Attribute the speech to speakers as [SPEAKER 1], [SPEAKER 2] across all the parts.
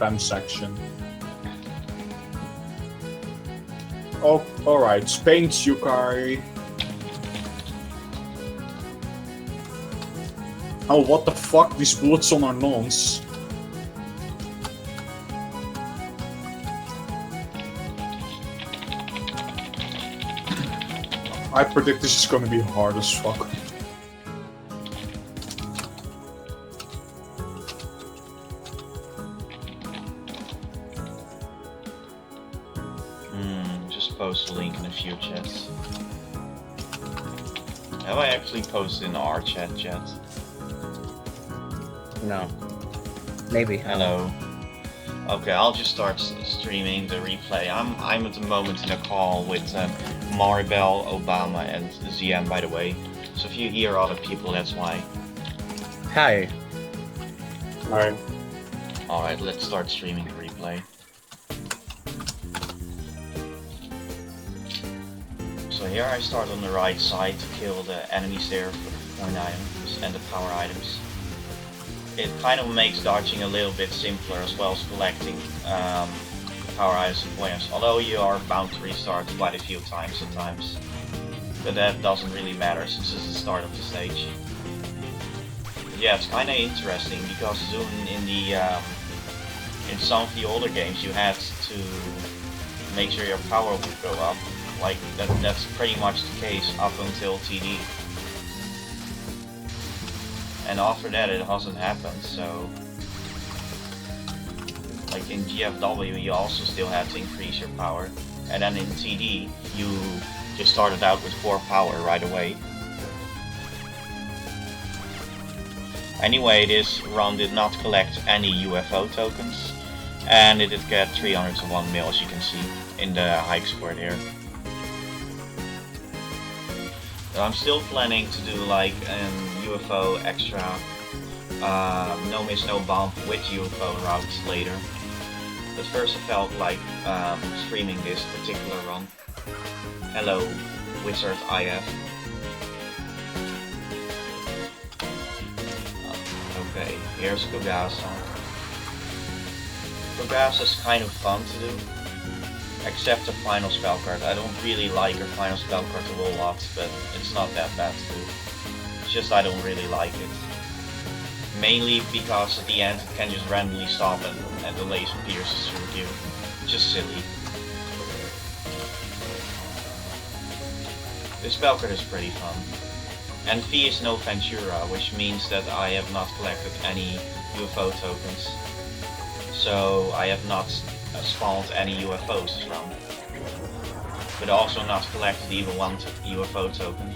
[SPEAKER 1] spam section. Oh, alright. Spain's Yukari. Oh, what the fuck? These bullets on our nons. I predict this is gonna be hard as fuck.
[SPEAKER 2] Just post a link in a few chats. Have I actually posted in our chat yet?
[SPEAKER 3] No. Maybe.
[SPEAKER 2] Hello. Okay, I'll just start streaming the replay. I'm at the moment in a call with Maribel, Obama, and ZM, by the way. So if you hear other people, that's why.
[SPEAKER 3] Hi.
[SPEAKER 1] Alright.
[SPEAKER 2] Alright, let's start streaming the replay. So here I start on the right side to kill the enemies there for the point items and the power items. It kind of makes dodging a little bit simpler as well as collecting power items and points, although you are bound to restart quite a few times sometimes. But that doesn't really matter since it's the start of the stage. But yeah, it's kind of interesting because soon in some of the older games you had to make sure your power would go up. Like that's pretty much the case up until TD. And after that it hasn't happened, so... Like in GFW you also still had to increase your power. And then in TD you just started out with 4 power right away. Anyway, this run did not collect any UFO tokens. And it did get 301 mil, as you can see in the hike score there. I'm still planning to do like an UFO Extra no miss no bump with UFO routes later. But first I felt like streaming this particular run. Hello, Wizard IF. Okay, here's Kogasa. Kogasa is kind of fun to do. Except the final spell card. I don't really like her final spell card a whole lot, but it's not that bad to do. It's just I don't really like it. Mainly because at the end it can just randomly stop and the laser pierces through you. Just silly. This spell card is pretty fun. And Fee is no Ventura, which means that I have not collected any UFO tokens. So I have not spawned any UFOs this round. But also not collected even one UFO token.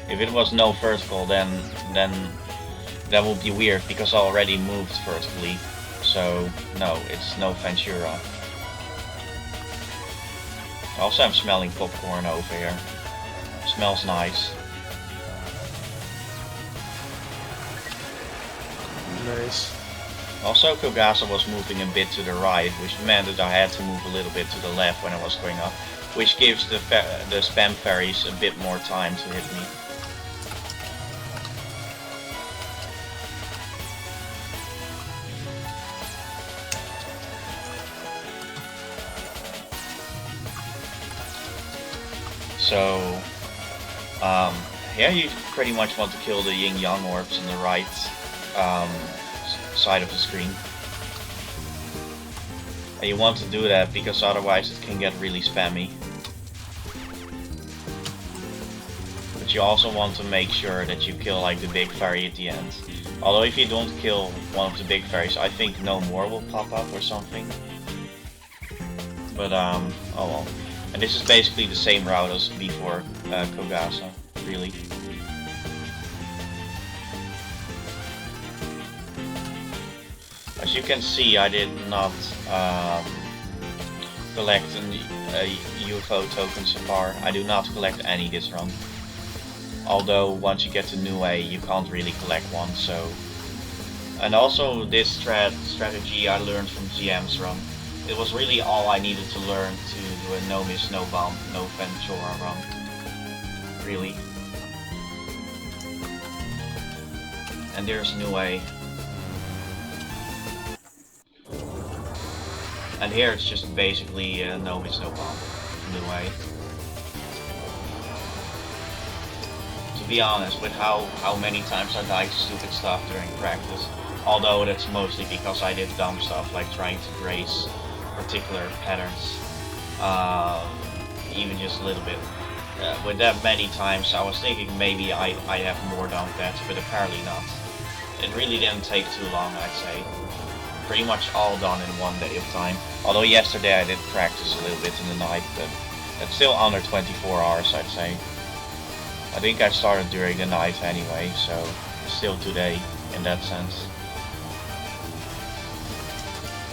[SPEAKER 2] If it was no vertical, then that would be weird because I already moved vertically. So no, it's no Ventura. Also, I'm smelling popcorn over here. Smells nice.
[SPEAKER 1] Nice.
[SPEAKER 2] Also, Kogasa was moving a bit to the right, which meant that I had to move a little bit to the left when I was going up, which gives the spam fairies a bit more time to hit me. So, yeah, you pretty much want to kill the yin yang orbs on the right side of the screen. And you want to do that because otherwise it can get really spammy. But you also want to make sure that you kill like the big fairy at the end. Although if you don't kill one of the big fairies, I think no more will pop up or something. But oh well. And this is basically the same route as before Kogasa, really. As you can see, I did not collect a UFO token so far. I do not collect any this run. Although once you get to New A, you can't really collect one. So, and also this strategy I learned from GM's run. It was really all I needed to learn to do a no miss, no bump, no Ventura run. Really. And there's New A. And here it's just basically no miss, no bomb. No way. To be honest, with how many times I died to stupid stuff during practice, although that's mostly because I did dumb stuff like trying to grace particular patterns, even just a little bit. With that many times, I was thinking maybe I have more done that, but apparently not. It really didn't take too long, I'd say. Pretty much all done in one day of time. Although yesterday I did practice a little bit in the night, but it's still under 24 hours, I'd say. I think I started during the night anyway, so it's still today in that sense.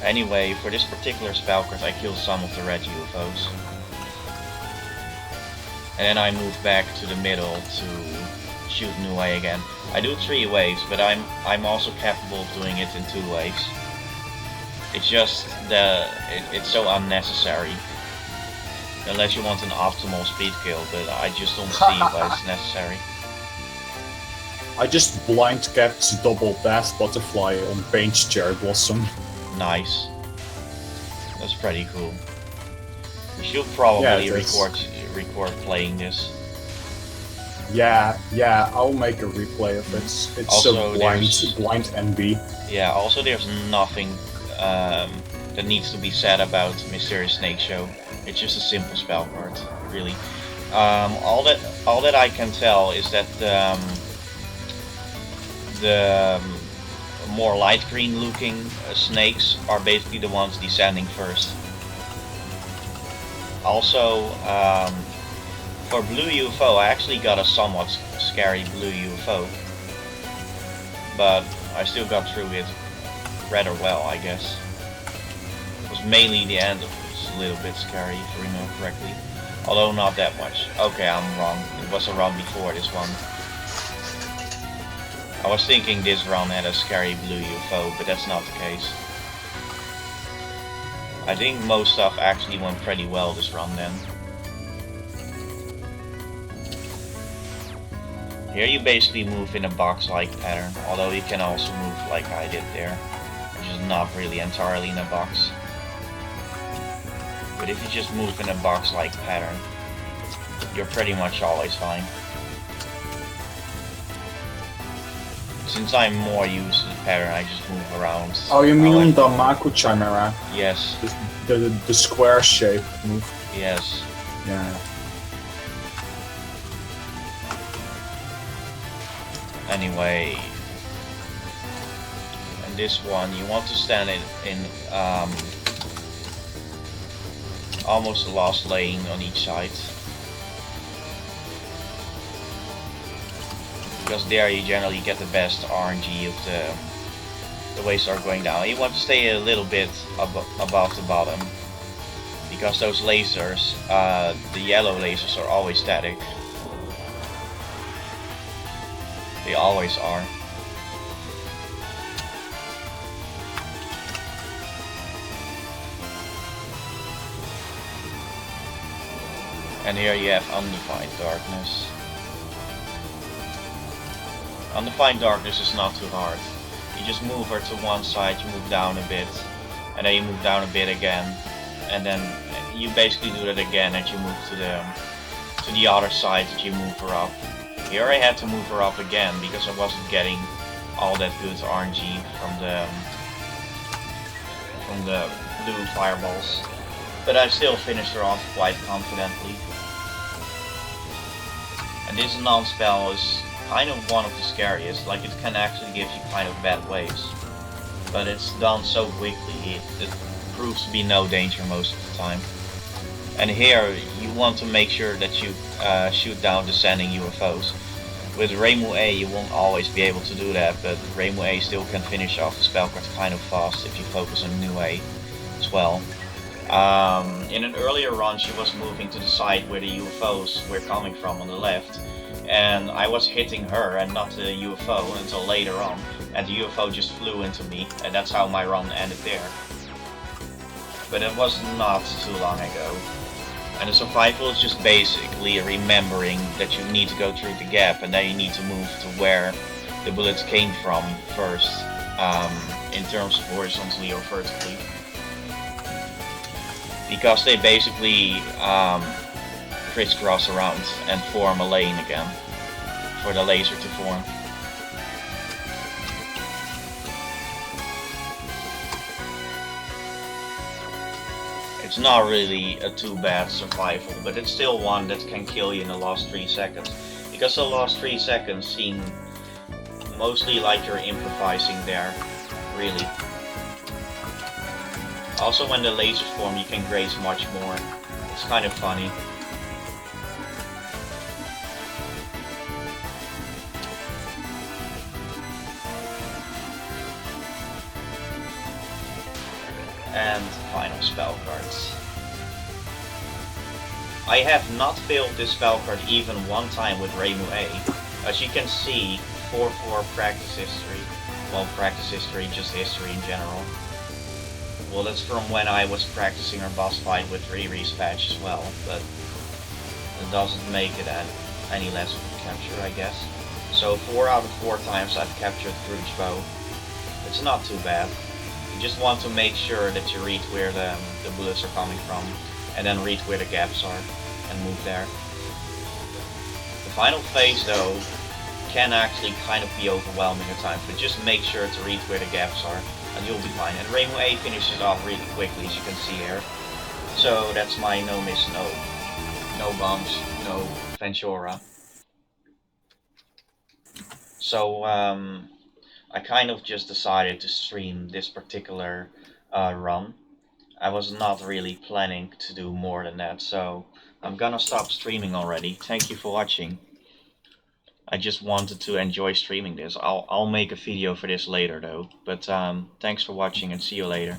[SPEAKER 2] Anyway, for this particular spell card I killed some of the red UFOs. And then I moved back to the middle to shoot Nue again. I do 3 waves, but I'm also capable of doing it in 2 waves. It's just it's so unnecessary. Unless you want an optimal speed kill, but I just don't see why it's necessary.
[SPEAKER 1] I just blind kept double death butterfly on Paint Cherry Blossom.
[SPEAKER 2] Nice. That's pretty cool. We should probably record playing this.
[SPEAKER 1] Yeah, I'll make a replay of it. It's
[SPEAKER 2] Also,
[SPEAKER 1] so blind NB.
[SPEAKER 2] Yeah, also there's nothing that needs to be said about Mysterious Snake Show. It's just a simple spell card, really. All that I can tell is that the more light green looking snakes are basically the ones descending first. Also, for blue UFO, I actually got a somewhat scary blue UFO, but I still got through it rather well, I guess. It was mainly the end of it was a little bit scary, if I remember correctly. Although not that much. Okay, I'm wrong. It was a run before this one. I was thinking this run had a scary blue UFO, but that's not the case. I think most stuff actually went pretty well this run then. Here you basically move in a box-like pattern, although you can also move like I did there, which is not really entirely in a box. But if you just move in a box-like pattern, you're pretty much always fine. Since I'm more used to the pattern, I just move around.
[SPEAKER 1] Oh, you mean the Maku Chimera?
[SPEAKER 2] Yes.
[SPEAKER 1] The square shape move?
[SPEAKER 2] Yes.
[SPEAKER 1] Yeah.
[SPEAKER 2] Anyway, and this one you want to stand in almost the last lane on each side, because there you generally get the best RNG of the waves are going down. You want to stay a little bit above the bottom, because those lasers, the yellow lasers, are always static. They always are. And here you have Undefined Darkness. Undefined Darkness is not too hard. You just move her to one side, you move down a bit, and then you move down a bit again, and then you basically do that again and you move to the other side that you move her up. Here I had to move her up again because I wasn't getting all that good RNG from the blue fireballs. But I still finished her off quite confidently. And this non-spell is kind of one of the scariest, like it can actually give you kind of bad waves. But it's done so quickly, it proves to be no danger most of the time. And here you want to make sure that you shoot down descending UFOs. With Reimu A you won't always be able to do that, but Reimu A still can finish off the spell card kind of fast if you focus on Nue as well. In an earlier run she was moving to the side where the UFOs were coming from on the left, and I was hitting her and not the UFO until later on, and the UFO just flew into me, and that's how my run ended there. But it was not too long ago. And the survival is just basically remembering that you need to go through the gap and then you need to move to where the bullets came from first, in terms of horizontally or vertically. because they basically crisscross around and form a lane again for the laser to form. It's not really a too bad survival, but it's still one that can kill you in the last 3 seconds. Because the last 3 seconds seem mostly like you're improvising there, really. Also when the lasers form you can graze much more. It's kind of funny. And final spell cards. I have not failed this spell card even one time with Reimu A. As you can see, 4-4 practice history. Well, practice history, just history in general. Well, that's from when I was practicing our boss fight with Riri's patch as well, but it doesn't make it any less of a capture, I guess. So 4 out of 4 times I've captured Groot's bow. It's not too bad. You just want to make sure that you read where the bullets are coming from, and then read where the gaps are, and move there. The final phase, though, can actually kind of be overwhelming at times, but just make sure to read where the gaps are, and you'll be fine. And Reimu A finishes off really quickly, as you can see here. So that's my no miss, no bombs, no Ventura. So I kind of just decided to stream this particular run. I was not really planning to do more than that, so I'm gonna stop streaming already. Thank you for watching. I just wanted to enjoy streaming this. I'll make a video for this later though. But thanks for watching and see you later.